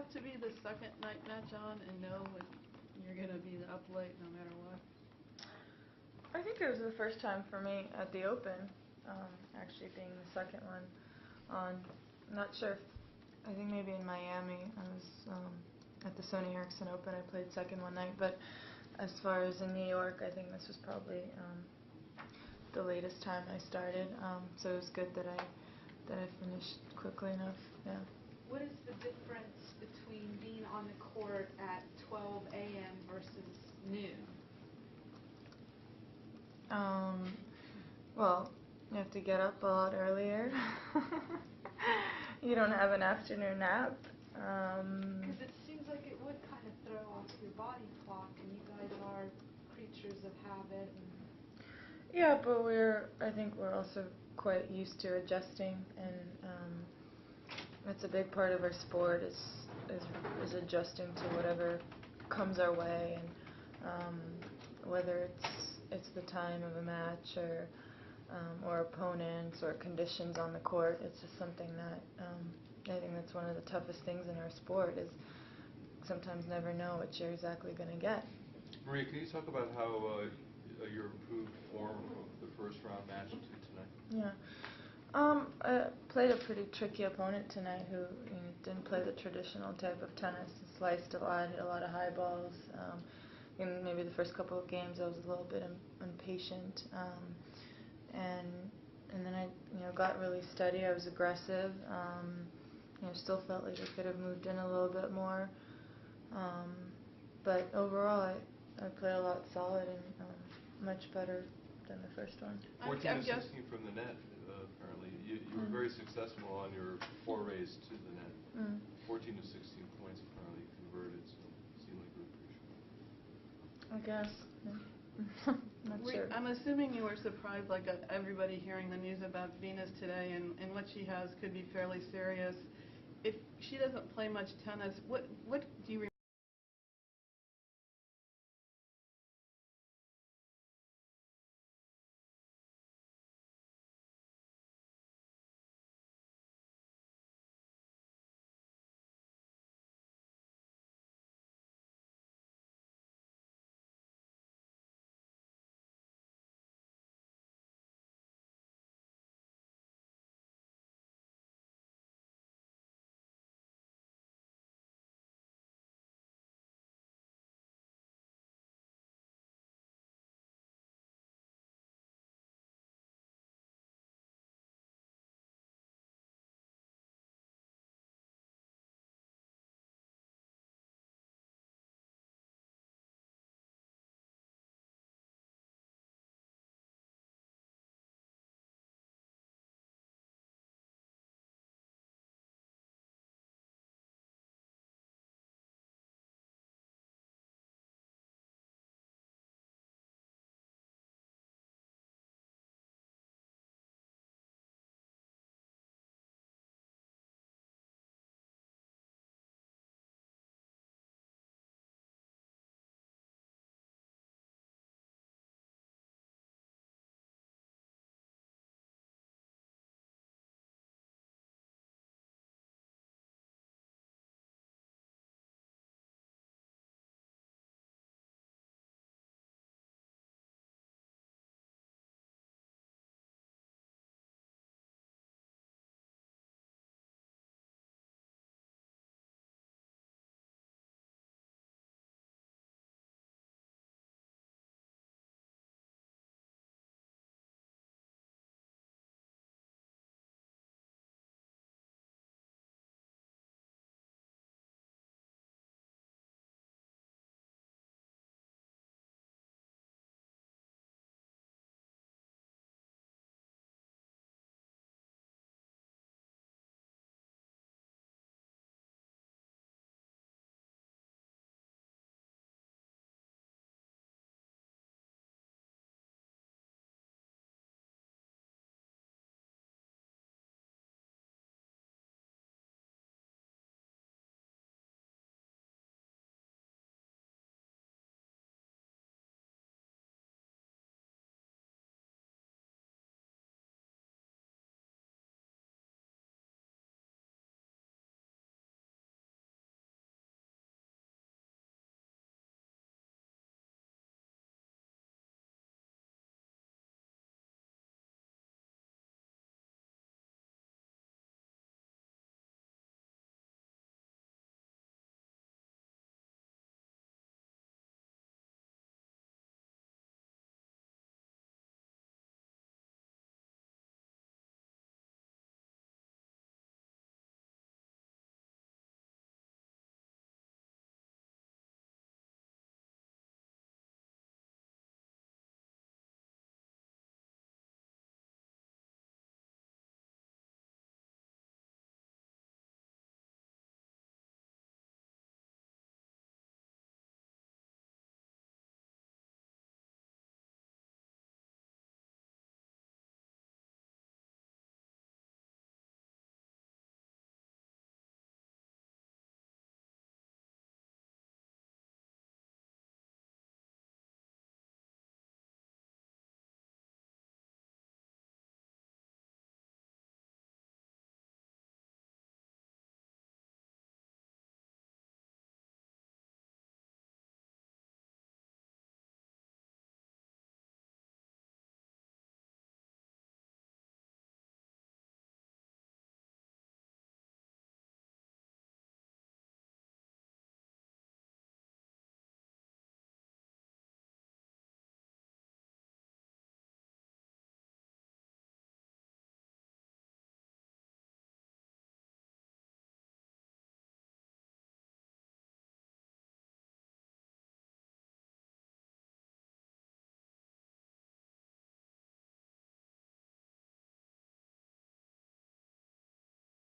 have to be the second night match on and know if you're going to be up late no matter what? I think it was the first time for me at the Open, actually being the second one on. I'm not sure if, I think maybe in Miami, I was at the Sony Ericsson Open, I played second one night, but as far as in New York, I think this was probably the latest time I started, so it was good that I finished quickly enough, yeah. What is the difference between being on the court at 12 a.m. versus noon? Well, you have to get up a lot earlier. You don't have an afternoon nap. Because it seems like it would kind of throw off your body clock, and you guys are creatures of habit. Yeah, but I think we're also quite used to adjusting, and that's a big part of our sport is adjusting to whatever comes our way, and whether it's the time of a match or opponents or conditions on the court. It's just something that I think that's one of the toughest things in our sport is sometimes never know what you're exactly going to get. Maria, can you talk about how your improved form of the first round match to tonight? Yeah. I played a pretty tricky opponent tonight who didn't play the traditional type of tennis. He sliced a lot, hit a lot of high balls. In maybe the first couple of games I was a little bit impatient. And then I got really steady. I was aggressive. Still felt like I could have moved in a little bit more. But overall, I played a lot solid and much better than the first one. 14 to 16 from the net, apparently. You were very successful on your forays to the net. 14 to 16 points apparently converted, so it seemed like you were pretty sure. I guess. Not sure. I'm assuming you were surprised, like everybody hearing the news about Venus today, and what she has could be fairly serious. If she doesn't play much tennis, what do you